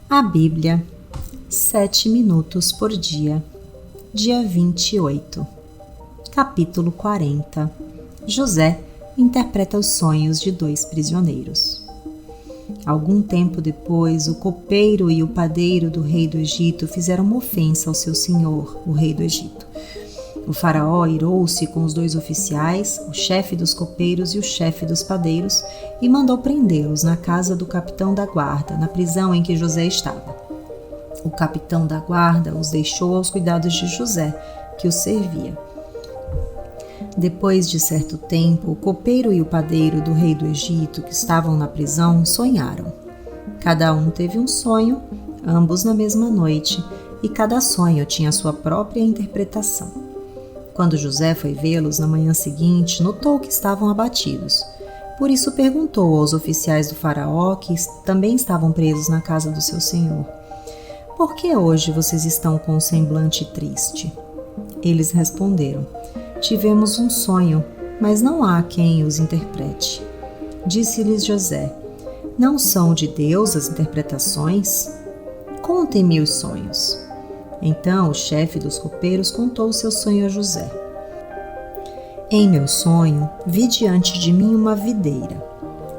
A Bíblia, 7 minutos por dia, dia 28, capítulo 40. José interpreta os sonhos de 2 prisioneiros. Algum tempo depois, o copeiro e o padeiro do rei do Egito fizeram uma ofensa ao seu senhor, o rei do Egito. O faraó irou-se com os 2 oficiais, o chefe dos copeiros e o chefe dos padeiros, e mandou prendê-los na casa do capitão da guarda, na prisão em que José estava. O capitão da guarda os deixou aos cuidados de José, que os servia. Depois de certo tempo, o copeiro e o padeiro do rei do Egito, que estavam na prisão, sonharam. Cada um teve um sonho, ambos na mesma noite, e cada sonho tinha sua própria interpretação. Quando José foi vê-los na manhã seguinte, notou que estavam abatidos. Por isso perguntou aos oficiais do faraó, que também estavam presos na casa do seu senhor: "Por que hoje vocês estão com um semblante triste?" Eles responderam: "Tivemos um sonho, mas não há quem os interprete." Disse-lhes José: "Não são de Deus as interpretações? Contem-me os sonhos." Então o chefe dos copeiros contou o seu sonho a José. "Em meu sonho, vi diante de mim uma videira,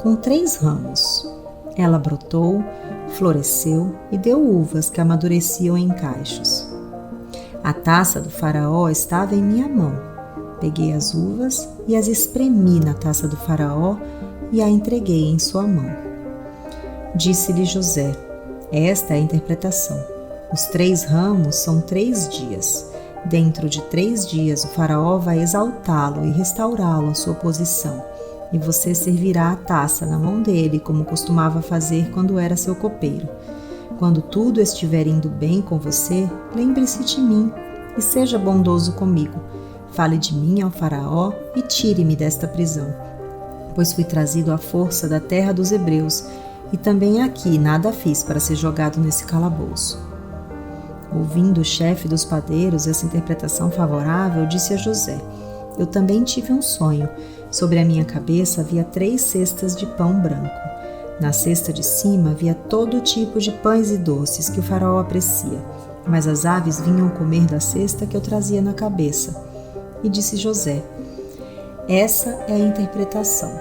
com 3 ramos. Ela brotou, floresceu e deu uvas que amadureciam em cachos. A taça do faraó estava em minha mão. Peguei as uvas e as espremi na taça do faraó e a entreguei em sua mão." Disse-lhe José: "Esta é a interpretação. Os 3 ramos são 3 dias. Dentro de 3 dias o faraó vai exaltá-lo e restaurá-lo à sua posição, e você servirá a taça na mão dele, como costumava fazer quando era seu copeiro. Quando tudo estiver indo bem com você, lembre-se de mim e seja bondoso comigo. Fale de mim ao faraó e tire-me desta prisão, pois fui trazido à força da terra dos hebreus, e também aqui nada fiz para ser jogado nesse calabouço." Ouvindo o chefe dos padeiros essa interpretação favorável, disse a José: "Eu também tive um sonho. Sobre a minha cabeça havia 3 cestas de pão branco. Na cesta de cima havia todo tipo de pães e doces que o faraó aprecia, mas as aves vinham comer da cesta que eu trazia na cabeça." E disse José: "Essa é a interpretação.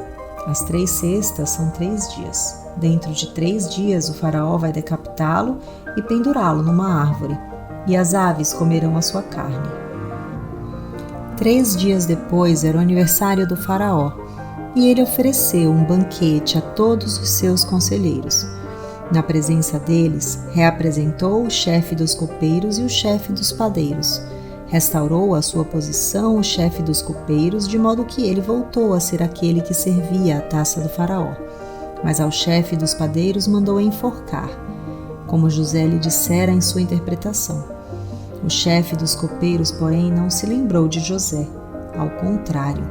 As 3 cestas são 3 dias. Dentro de 3 dias o faraó vai decapitá-lo e pendurá-lo numa árvore, e as aves comerão a sua carne." 3 dias depois era o aniversário do faraó, e ele ofereceu um banquete a todos os seus conselheiros. Na presença deles, reapresentou o chefe dos copeiros e o chefe dos padeiros. Restaurou a sua posição o chefe dos copeiros, de modo que ele voltou a ser aquele que servia a taça do faraó. Mas ao chefe dos padeiros mandou enforcar, como José lhe dissera em sua interpretação. O chefe dos copeiros, porém, não se lembrou de José. Ao contrário,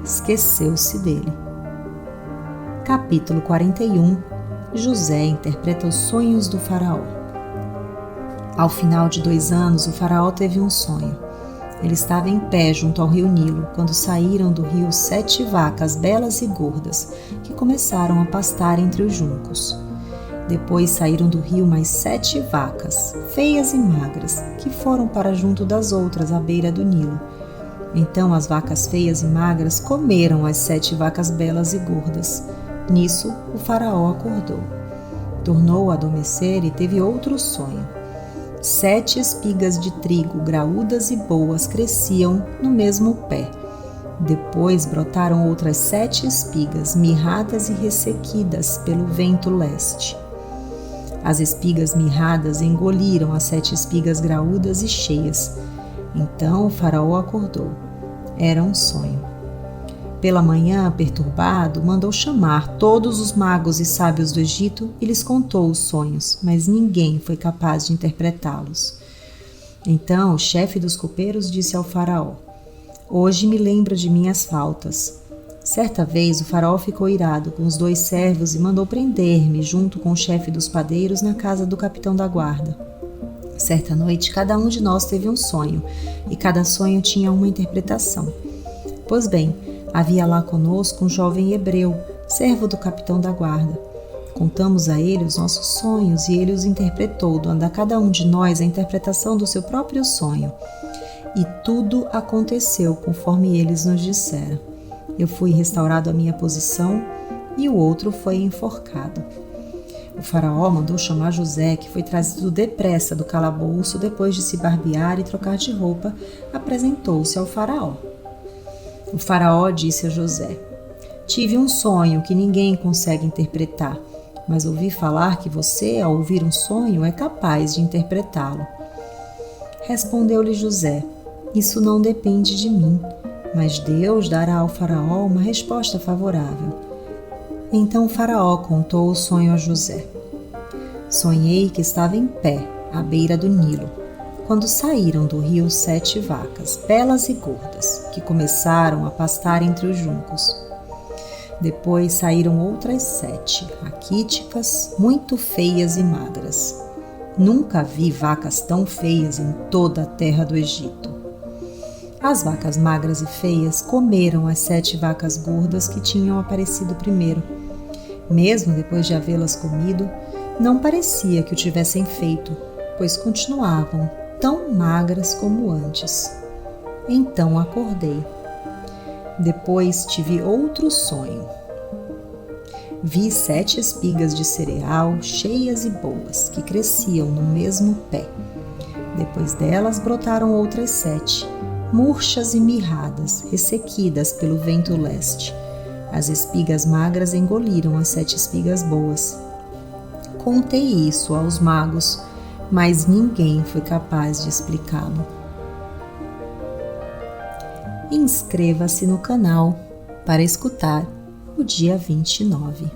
esqueceu-se dele. Capítulo 41. José interpreta os sonhos do faraó. Ao final de 2 anos, o faraó teve um sonho. Ele estava em pé junto ao rio Nilo, quando saíram do rio 7 vacas belas e gordas, que começaram a pastar entre os juncos. Depois saíram do rio mais 7 vacas, feias e magras, que foram para junto das outras à beira do Nilo. Então as vacas feias e magras comeram as 7 vacas belas e gordas. Nisso o faraó acordou. Tornou a adormecer e teve outro sonho. 7 espigas de trigo graúdas e boas cresciam no mesmo pé. Depois brotaram outras 7 espigas, mirradas e ressequidas pelo vento leste. As espigas mirradas engoliram as 7 espigas graúdas e cheias. Então o faraó acordou. Era um sonho. Pela manhã, perturbado, mandou chamar todos os magos e sábios do Egito e lhes contou os sonhos, mas ninguém foi capaz de interpretá-los. Então o chefe dos copeiros disse ao faraó: "Hoje me lembro de minhas faltas." Certa vez o faraó ficou irado com os 2 servos e mandou prender-me junto com o chefe dos padeiros na casa do capitão da guarda. Certa noite, cada um de nós teve um sonho, e cada sonho tinha uma interpretação. Pois bem, havia lá conosco um jovem hebreu, servo do capitão da guarda. Contamos a ele os nossos sonhos e ele os interpretou, dando a cada um de nós a interpretação do seu próprio sonho. E tudo aconteceu conforme eles nos disseram. Eu fui restaurado à minha posição e o outro foi enforcado. O faraó mandou chamar José, que foi trazido depressa do calabouço depois de se barbear e trocar de roupa, apresentou-se ao faraó. O faraó disse a José: Tive um sonho que ninguém consegue interpretar, mas ouvi falar que você, ao ouvir um sonho, é capaz de interpretá-lo. Respondeu-lhe José: Isso não depende de mim, mas Deus dará ao faraó uma resposta favorável. Então o faraó contou o sonho a José. Sonhei que estava em pé, à beira do Nilo, quando saíram do rio 7 vacas, belas e gordas, que começaram a pastar entre os juncos. Depois saíram outras 7, raquíticas, muito feias e magras. Nunca vi vacas tão feias em toda a terra do Egito. As vacas magras e feias comeram as 7 vacas gordas que tinham aparecido primeiro. Mesmo depois de havê-las comido, não parecia que o tivessem feito, pois continuavam tão magras como antes. Então acordei. Depois tive outro sonho. Vi 7 espigas de cereal cheias e boas, que cresciam no mesmo pé. Depois delas brotaram outras 7, murchas e mirradas, ressequidas pelo vento leste. As espigas magras engoliram as 7 espigas boas. Contei isso aos magos, mas ninguém foi capaz de explicá-lo. Inscreva-se no canal para escutar o dia 29.